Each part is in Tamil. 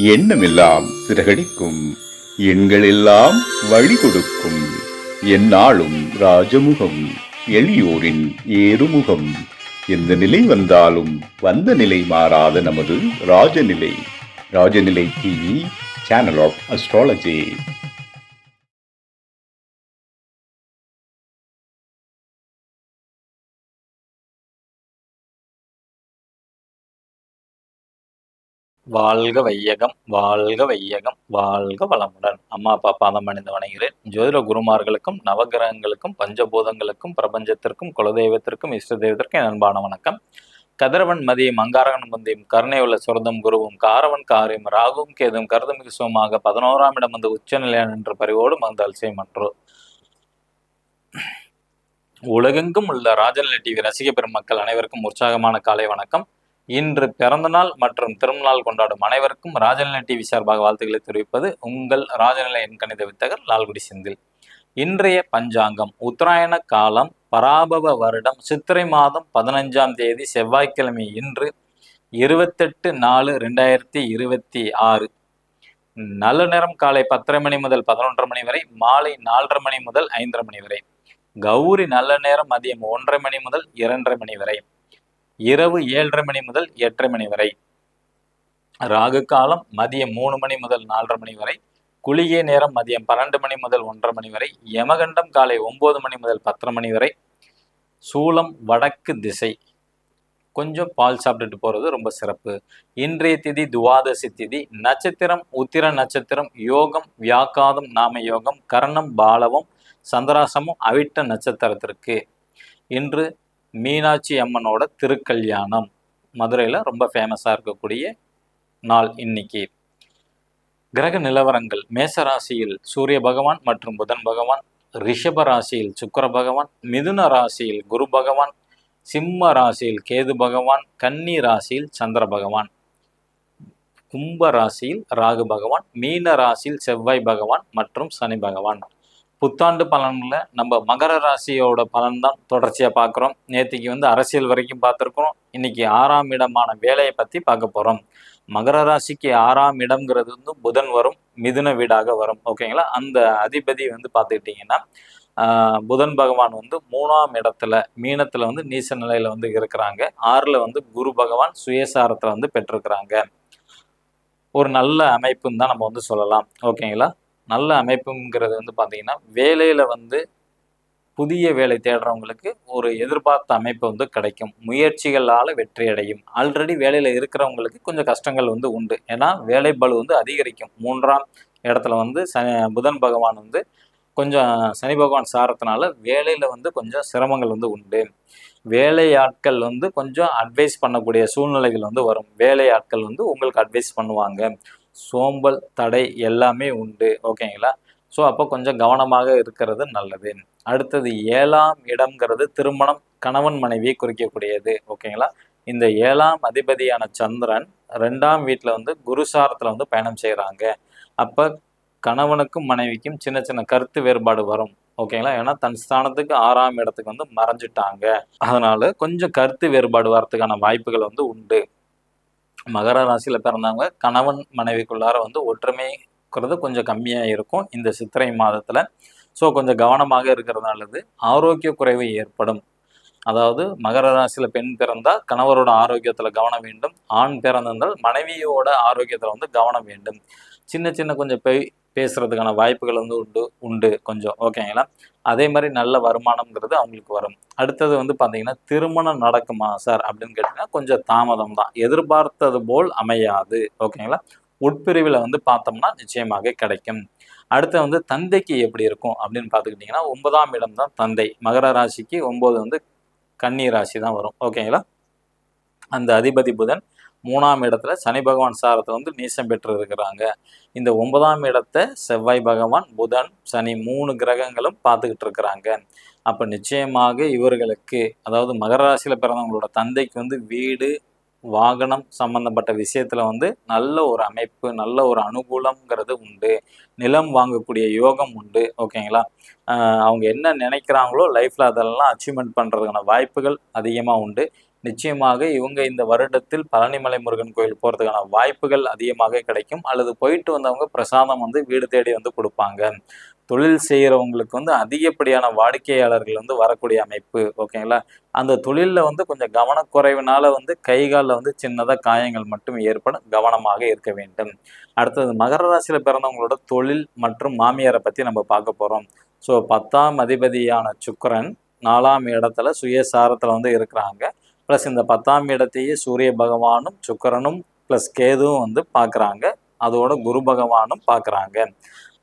எண்ணமெல்லாம் சிறகடிக்கும், எண்களெல்லாம் வழி கொடுக்கும், எந்நாளும் ராஜமுகம், எளியோரின் ஏறுமுகம். எந்த நிலை வந்தாலும் வந்த நிலை மாறாத நமது Rajanilai. Rajanilai TV, channel of astrology. வாழ்க வையகம், வாழ்க வையகம், வாழ்க வளமுடன். அம்மா அப்பா பாதம் அணிந்து வணங்குகிறேன். ஜோதிட குருமார்களுக்கும் நவகிரகங்களுக்கும் பஞ்சபூதங்களுக்கும் பிரபஞ்சத்திற்கும் குலதெய்வத்திற்கும் இஷ்ட தெய்வத்திற்கும் என் அன்பான வணக்கம். கதிரவன் மதியம் அங்காரகன் முந்தியும் கருணையுள்ள சுரதம் குருவும் காரவன் காரியம் ராகுவும் கேதும் கருதமிகு சுகமாக 11ஆம் இடம் வந்து உச்சநிலையான் என்ற பரிவோடு மந்தால் செய்மன்றோ. உலகெங்கும் உள்ள ராஜநிலை டிவி ரசிக பெருமக்கள் அனைவருக்கும் உற்சாகமான காலை வணக்கம். இன்று பிறந்தநாள் மற்றும் திருநாள் கொண்டாடும் அனைவருக்கும் ராஜநிலை டிவி சார்பாக வாழ்த்துக்களை தெரிவிப்பது உங்கள் ராஜநிலை எண்கணித வித்தகர் லால்குடி செந்தில். இன்றைய பஞ்சாங்கம் உத்தராயண காலம் பராபவ வருடம் சித்திரை மாதம் 15ஆம் தேதி செவ்வாய்க்கிழமை. இன்று 28/4/2026. நல்ல நேரம் காலை 10:30 மணி முதல் 11:30 மணி வரை, மாலை 4:30 மணி முதல் 5:30 மணி வரை. கௌரி நல்ல நேரம் மதியம் 1:30 மணி முதல் 2:30 மணி வரை, இரவு 7:30 மணி முதல் 8:30 மணி வரை. ராகு காலம் மதியம் 3 மணி முதல் 4:30 மணி வரை, குளிகை நேரம் மதியம் 12 மணி முதல் 1:30 மணி வரை, யமகண்டம் காலை 9 மணி முதல் 10:30 மணி வரை. சூலம் வடக்கு திசை. கொஞ்சம் பால் சாப்பிட்டுட்டு போறது ரொம்ப சிறப்பு. இன்றைய திதி துவாதசி திதி. நட்சத்திரம் உத்திர நட்சத்திரம். யோகம் வியாக்காதம் நாம யோகம். கரணம் பாலவம். சந்திராசமும் அவிட்ட நட்சத்திரத்திற்கு. இன்று மீனாட்சி அம்மனோட திருக்கல்யாணம். மதுரையில் ரொம்ப ஃபேமஸாக இருக்கக்கூடிய நாள் இன்னைக்கு. கிரக நிலவரங்கள்: மேச ராசியில் சூரிய பகவான் மற்றும் புதன் பகவான், ரிஷப ராசியில் சுக்கிர பகவான், மிதுன ராசியில் குரு பகவான், சிம்ம ராசியில் கேது பகவான், கன்னி ராசியில் சந்திர பகவான், கும்ப ராசியில் ராகு பகவான், மீன ராசியில் செவ்வாய் பகவான் மற்றும் சனி பகவான். புத்தாண்டு பலன்ல நம்ம மகர ராசியோட பலன் தான் தொடர்ச்சியாக பார்க்குறோம். நேற்றுக்கு வந்து அரசியல் வரைக்கும் பார்த்துருக்குறோம். இன்னைக்கு 6ஆம் இடமான வேலையை பற்றி பார்க்க போகிறோம். மகர ராசிக்கு 6ஆம் இடம்ங்கிறது வந்து புதன் வரும், மிதுன வீடாக வரும். ஓகேங்களா? அந்த அதிபதி வந்து பார்த்துக்கிட்டிங்கன்னா புதன் பகவான் வந்து 3ஆம் இடத்துல மீனத்தில் வந்து நீச நிலையில் வந்து இருக்கிறாங்க. 6ல் வந்து குரு பகவான் சுயசாரத்தில் வந்து பெற்றிருக்கிறாங்க. ஒரு நல்ல அமைப்புன்னு தான் நம்ம வந்து சொல்லலாம். ஓகேங்களா? நல்ல அமைப்புங்கிறது வந்து பார்த்தீங்கன்னா வேலையில் வந்து புதிய வேலை தேடுறவங்களுக்கு ஒரு எதிர்பார்த்த அமைப்பு வந்து கிடைக்கும். முயற்சிகளால் வெற்றி அடையும். ஆல்ரெடி வேலையில் இருக்கிறவங்களுக்கு கொஞ்சம் கஷ்டங்கள் வந்து உண்டு. ஏன்னா வேலை பளு வந்து அதிகரிக்கும். 3ஆம் இடத்துல வந்து புதன் பகவான் வந்து கொஞ்சம் சனி பகவான் சாரத்தினால வேலையில் வந்து கொஞ்சம் சிரமங்கள் வந்து உண்டு. வேலையாட்கள் வந்து கொஞ்சம் அட்வைஸ் பண்ணக்கூடிய சூழ்நிலைகள் வந்து வரும். வேலையாட்கள் வந்து உங்களுக்கு அட்வைஸ் பண்ணுவாங்க. சோம்பல் தடை எல்லாமே உண்டு. ஓகேங்களா? ஸோ அப்போ கொஞ்சம் கவனமாக இருக்கிறது நல்லது. அடுத்தது 7ஆம் இடம்ங்கிறது திருமணம், கணவன் மனைவியை குறிக்கக்கூடியது. ஓகேங்களா? இந்த 7ஆம் அதிபதியான சந்திரன் 2ஆம் வீட்டில் வந்து குருசாரத்தில் வந்து பயணம் செய்கிறாங்க. அப்போ கணவனுக்கும் மனைவிக்கும் சின்ன சின்ன கருத்து வேறுபாடு வரும். ஓகேங்களா? ஏன்னா தன் ஸ்தானத்துக்கு 6ஆம் இடத்துக்கு வந்து மறைஞ்சிட்டாங்க. அதனால கொஞ்சம் கருத்து வேறுபாடு வரத்துக்கான வாய்ப்புகள் வந்து உண்டு. மகர ராசியில் பிறந்தவங்க கணவன் மனைவிக்குள்ளார வந்து ஒற்றுமைங்கிறது கொஞ்சம் கம்மியாக இருக்கும் இந்த சித்திரை மாதத்தில். ஸோ கொஞ்சம் கவனமாக இருக்கிறது நல்லது. ஆரோக்கிய குறைவு ஏற்படும். அதாவது மகர ராசியில் பெண் பிறந்தால் கணவரோட ஆரோக்கியத்தில் கவனம் வேண்டும். ஆண் பிறந்திருந்தால் மனைவியோட ஆரோக்கியத்தில் வந்து கவனம் வேண்டும். சின்ன சின்ன கொஞ்சம் பேசுறதுக்கான வாய்ப்புகள் வந்து உண்டு கொஞ்சம். ஓகேங்களா? அதே மாதிரி நல்ல வருமானம்ங்கிறது அவங்களுக்கு வரும். அடுத்தது வந்து பார்த்தீங்கன்னா திருமணம் நடக்குமா சார் அப்படின்னு கேட்டிங்கன்னா கொஞ்சம் தாமதம் தான். எதிர்பார்த்தது போல் அமையாது. ஓகேங்களா? உட்பிரிவில் வந்து பார்த்தோம்னா நிச்சயமாக கிடைக்கும். அடுத்து வந்து தந்தைக்கு எப்படி இருக்கும் அப்படின்னு பார்த்துக்கிட்டிங்கன்னா 9ஆம் இடம் தான் தந்தை. மகர ராசிக்கு 9 வந்து கன்னி ராசி தான் வரும். ஓகேங்களா? அந்த அதிபதி புதன் 3ஆம் இடத்துல சனி பகவான் சாரத்தை வந்து நீசம் பெற்று இருக்கிறாங்க. இந்த 9ஆம் இடத்தை செவ்வாய் பகவான், புதன், சனி 3 கிரகங்களும் பார்த்துக்கிட்டு இருக்கிறாங்க. அப்போ நிச்சயமாக இவர்களுக்கு, அதாவது மகர ராசியில் பிறந்தவங்களோட தந்தைக்கு வந்து வீடு வாகனம் சம்பந்தப்பட்ட விஷயத்துல வந்து நல்ல ஒரு அமைப்பு, நல்ல ஒரு அனுகூலம்ங்கிறது உண்டு. நிலம் வாங்கக்கூடிய யோகம் உண்டு. ஓகேங்களா? அவங்க என்ன நினைக்கிறாங்களோ லைஃப்ல அதெல்லாம் அச்சீவ்மெண்ட் பண்றதுக்கான வாய்ப்புகள் அதிகமாக உண்டு. நிச்சயமாக இவங்க இந்த வருடத்தில் பழனிமலை முருகன் கோயில் போகிறதுக்கான வாய்ப்புகள் அதிகமாக கிடைக்கும். அல்லது போயிட்டு வந்தவங்க பிரசாதம் வந்து வீடு தேடி வந்து கொடுப்பாங்க. தொழில் செய்கிறவங்களுக்கு வந்து அதிகப்படியான வாடிக்கையாளர்கள் வந்து வரக்கூடிய அமைப்பு. ஓகேங்களா? அந்த தொழிலில் வந்து கொஞ்சம் கவனக்குறைவினால வந்து கை காலில் வந்து சின்னதாக காயங்கள் மட்டும் ஏற்படும். கவனமாக இருக்க வேண்டும். அடுத்தது மகர ராசியில் பிறந்தவங்களோட தொழில் மற்றும் மாமியாரை பற்றி நம்ம பார்க்க போகிறோம். ஸோ 10ஆம் அதிபதியான சுக்கிரன் 4ஆம் இடத்துல சுயசாரத்தில் வந்து இருக்கிறாங்க. ப்ளஸ் இந்த 10ஆம் இடத்தையே சூரிய பகவானும் சுக்கிரனும் ப்ளஸ் கேதுவும் வந்து பார்க்குறாங்க. அதோட குரு பகவானும் பார்க்குறாங்க.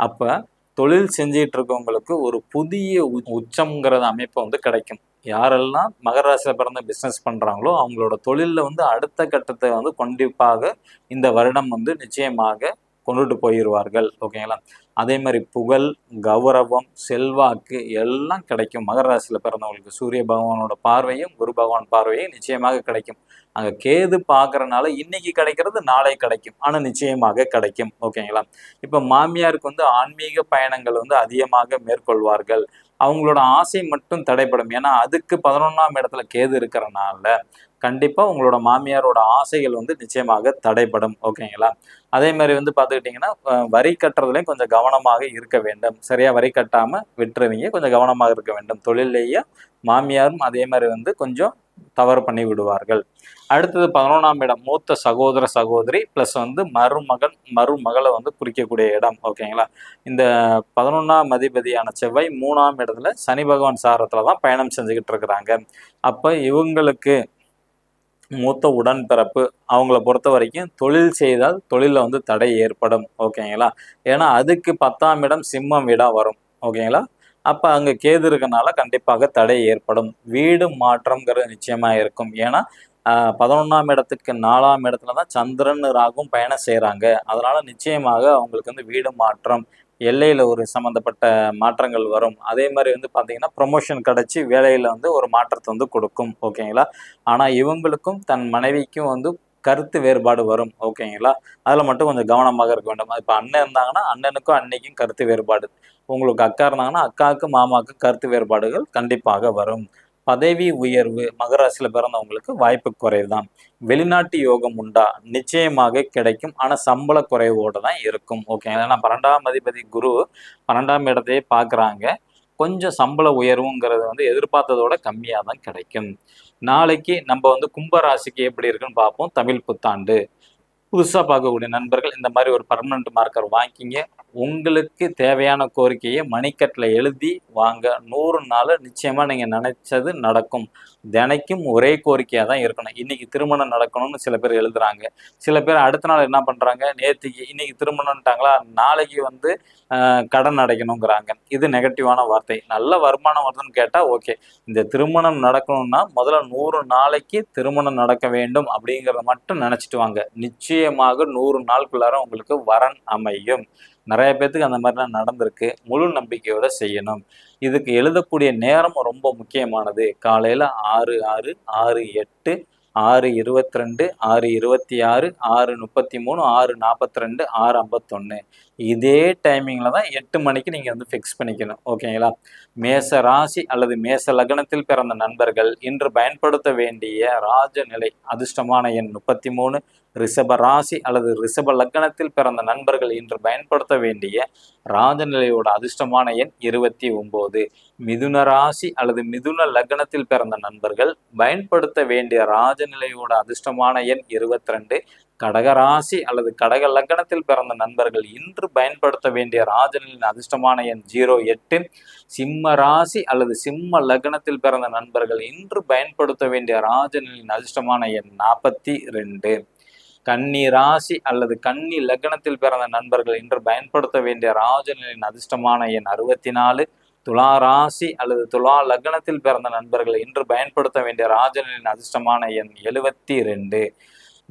அப்போ தொழில் செஞ்சிட்டு இருக்கவங்களுக்கு ஒரு புதிய உச்சம்ங்கிறது அமைப்பு வந்து கிடைக்கும். யாரெல்லாம் மகர ராசியில் பிறந்த பிஸ்னஸ் பண்ணுறாங்களோ அவங்களோட தொழிலில் வந்து அடுத்த கட்டத்தை வந்து கண்டிப்பாக இந்த வருடம் வந்து நிச்சயமாக கொண்டுட்டு போயிடுவார்கள். ஓகேங்களா? அதே மாதிரி புகழ், கௌரவம், செல்வாக்கு எல்லாம் கிடைக்கும். மகர ராசியில் பிறந்தவங்களுக்கு சூரிய பகவானோட பார்வையும் குரு பகவான் பார்வையும் நிச்சயமாக கிடைக்கும். அங்கே கேது பார்க்கறனால இன்னைக்கு கிடைக்கிறது நாளை கிடைக்கும், ஆனால் நிச்சயமாக கிடைக்கும். ஓகேங்களா? இப்போ மாமியாருக்கு வந்து ஆன்மீக பயணங்கள் வந்து அதிகமாக மேற்கொள்வார்கள். அவங்களோட ஆசை மட்டும் தடைப்படும். ஏன்னா அதுக்கு 11ஆம் இடத்துல கேது இருக்கிறனால கண்டிப்பாக உங்களோட மாமியாரோட ஆசைகள் வந்து நிச்சயமாக தடைப்படும். ஓகேங்களா? அதே மாதிரி வந்து பார்த்துக்கிட்டிங்கன்னா வரி கட்டுறதுலையும் கொஞ்சம் கவனமாக இருக்க வேண்டும். சரியாக வரி கட்டாமல் விட்டுருவீங்க, கொஞ்சம் கவனமாக இருக்க வேண்டும். தொழிலையும் மாமியாரும் அதே மாதிரி வந்து கொஞ்சம் தவறு பண்ணி விடுவார்கள். அடுத்தது 11ஆம் இடம் மூத்த சகோதர சகோதரி ப்ளஸ் வந்து மருமகளை வந்து குறிக்கக்கூடிய இடம். ஓகேங்களா? இந்த 11ஆம் அதிபதியான செவ்வாய் 3ஆம் இடத்துல சனி பகவான் சாரத்தில் தான் பயணம் செஞ்சுக்கிட்டு இருக்கிறாங்க. அப்போ இவங்களுக்கு மூத்த உடன்பிறப்பு அவங்கள பொறுத்த வரைக்கும் தொழில் செய்தால் தொழிலில் வந்து தடை ஏற்படும். ஓகேங்களா? ஏன்னா அதுக்கு 10ஆம் இடம் சிம்மம் வீடாக வரும். ஓகேங்களா? அப்போ அங்கே கேது இருக்கனால கண்டிப்பாக தடை ஏற்படும். வீடு மாற்றம்ங்கிறது நிச்சயமாக இருக்கும். ஏன்னா 11ஆம் இடத்துக்கு 4ஆம் இடத்துல தான் சந்திரன் ராகும் பயணம் செய்கிறாங்க. அதனால் நிச்சயமாக அவங்களுக்கு வந்து வீடு மாற்றம், எல்லையில் ஒரு சம்மந்தப்பட்ட மாற்றங்கள் வரும். அதே மாதிரி வந்து பார்த்திங்கன்னா ப்ரொமோஷன் கிடச்சி வேலையில் வந்து ஒரு மாற்றத்தை வந்து கொடுக்கும். ஓகேங்களா? ஆனால் இவங்களுக்கும் தன் மனைவிக்கும் வந்து கருத்து வேறுபாடு வரும். ஓகேங்களா? அதில் மட்டும் கொஞ்சம் கவனமாக இருக்க வேண்டும். இப்போ அண்ணன் இருந்தாங்கன்னா அண்ணனுக்கும் அன்னைக்கும் கருத்து வேறுபாடு, உங்களுக்கு அக்கா இருந்தாங்கன்னா அக்காவுக்கு மாமாவுக்கு கருத்து வேறுபாடுகள் கண்டிப்பாக வரும். பதவி உயர்வு மகர ராசியில் பிறந்தவங்களுக்கு வாய்ப்பு குறைவு தான். வெளிநாட்டு யோகம் உண்டா? நிச்சயமாக கிடைக்கும், ஆனால் சம்பள குறைவோடு தான் இருக்கும். ஓகேங்களா? ஏன்னா 12ஆம் அதிபதி குரு 12ஆம் இடத்தையே பார்க்குறாங்க. கொஞ்சம் சம்பள உயர்வுங்கிறது வந்து எதிர்பார்த்ததோட கம்மியாக தான் கிடைக்கும். நாளைக்கு நம்ம வந்து கும்பராசிக்கு எப்படி இருக்குன்னு பார்ப்போம். தமிழ் புத்தாண்டு புதுசாக பார்க்கக்கூடிய நண்பர்கள் இந்த மாதிரி ஒரு பர்மனண்ட் மார்க்கர் வாங்கிக்கிங்க. உங்களுக்கு தேவையான கோரிக்கையை மணிக்கட்டில் எழுதி வாங்க. 100 நாள் நிச்சயமாக நீங்கள் நினைச்சது நடக்கும். தினைக்கும் ஒரே கோரிக்கையாக தான் இருக்கணும். இன்னைக்கு திருமணம் நடக்கணும்னு சில பேர் எழுதுறாங்க. சில பேர் அடுத்த நாள் என்ன பண்ணுறாங்க, நேற்றுக்கு இன்னைக்கு திருமணம்ட்டாங்களா நாளைக்கு வந்து கடன் அடைக்கணுங்கிறாங்க. இது நெகட்டிவான வார்த்தை. நல்ல வருமானம் வருதுன்னு கேட்டால் ஓகே. இந்த திருமணம் நடக்கணும்னா முதல்ல 100 நாளைக்கு திருமணம் நடக்க வேண்டும் அப்படிங்கிறத மட்டும் நினச்சிட்டு வாங்க. நிச்சயமாக 100 நாளுக்குள்ளார உங்களுக்கு வரன் அமையும். நிறைய பேர்த்துக்கு அந்த மாதிரிலாம் நடந்திருக்கு. முழு நம்பிக்கையோட செய்யணும். இதுக்கு எழுதக்கூடிய நேரம் ரொம்ப முக்கியமானது. காலையில் 6:06, 6:08, 6:22, 6:26, 6:33, 6:42, 6:51 இதே டைமிங்கில் தான் 8 மணிக்கு நீங்கள் வந்து ஃபிக்ஸ் பண்ணிக்கணும். ஓகேங்களா? மேச ராசி அல்லது மேச லக்னத்தில் பிறந்த நண்பர்கள் இன்று பயன்படுத்த வேண்டிய ராஜநிலை அதிர்ஷ்டமான எண் 33. ரிஷப ராசி அல்லது ரிஷப லக்னத்தில் பிறந்த நண்பர்கள் இன்று பயன்படுத்த வேண்டிய ராஜநிலையோட அதிர்ஷ்டமான எண் 29. மிதுன ராசி அல்லது மிதுன லக்னத்தில் பிறந்த நண்பர்கள் பயன்படுத்த வேண்டிய ராஜநிலையோட அதிர்ஷ்டமான எண் 22. கடகராசி அல்லது கடக லக்னத்தில் பிறந்த நண்பர்கள் இன்று பயன்படுத்த வேண்டிய ராஜநிலையின் அதிர்ஷ்டமான எண் 08. சிம்ம ராசி அல்லது சிம்ம லக்னத்தில் பிறந்த நண்பர்கள் இன்று பயன்படுத்த வேண்டிய ராஜநிலையின் அதிர்ஷ்டமான எண் 42. கன்னி ராசி அல்லது கன்னி லக்னத்தில் பிறந்த நண்பர்கள் இன்று பயன்படுத்த வேண்டிய ராஜநிலையின் அதிர்ஷ்டமான எண் 64. துலா ராசி அல்லது துலா லக்னத்தில் பிறந்த நண்பர்கள் இன்று பயன்படுத்த வேண்டிய ராஜநிலையின் அதிர்ஷ்டமான எண் 72.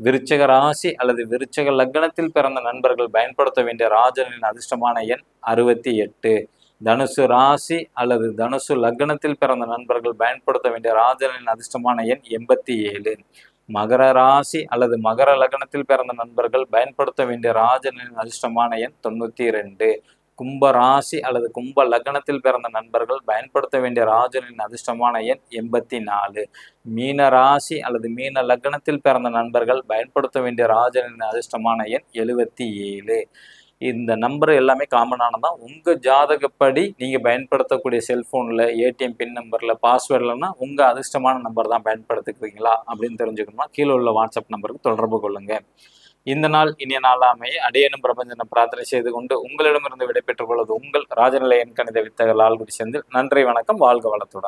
விருச்சக ராசி அல்லது விருச்சக லக்னத்தில் பிறந்த நண்பர்கள் பயன்படுத்த வேண்டிய ராஜநிலையின் அதிர்ஷ்டமான எண் 68. தனுசு ராசி அல்லது தனுசு லக்னத்தில் பிறந்த நண்பர்கள் பயன்படுத்த வேண்டிய ராஜநிலையின் அதிர்ஷ்டமான எண் 87. மகர ராசி அல்லது மகர லக்னத்தில் பிறந்த நண்பர்கள் பயன்படுத்த வேண்டிய ராஜநிலையின் அதிர்ஷ்டமான எண் 92. கும்ப ராசி அல்லது கும்ப லக்னத்தில் பிறந்த நண்பர்கள் பயன்படுத்த வேண்டிய ராஜனின் அதிர்ஷ்டமான எண் 84. மீன ராசி அல்லது மீன லக்னத்தில் பிறந்த நண்பர்கள் பயன்படுத்த வேண்டிய ராஜனின் அதிர்ஷ்டமான எண் 77. இந்த நம்பர் எல்லாமே காமனானதான். உங்க ஜாதகப்படி நீங்க பயன்படுத்தக்கூடிய செல்போன்ல ஏடிஎம் பின் நம்பர்ல பாஸ்வேர்ட்லன்னா உங்க அதிர்ஷ்டமான நம்பர் தான் பயன்படுத்திக்கிறீங்களா அப்படின்னு தெரிஞ்சுக்கணுமா கீழே உள்ள வாட்ஸ்அப் நம்பருக்கு தொடர்பு கொள்ளுங்க. இந்த நாள் இனிய நாளாமையை அடியேனும் பிரபஞ்சன பிரார்த்தனை செய்து கொண்டு உங்களிடமிருந்து விடைபெற்றுக் கொள்வது உங்கள் ராஜநிலையன் கணித வித்தகர் லால்குடி செந்தில். நன்றி, வணக்கம், வாழ்க வளத்துடன்.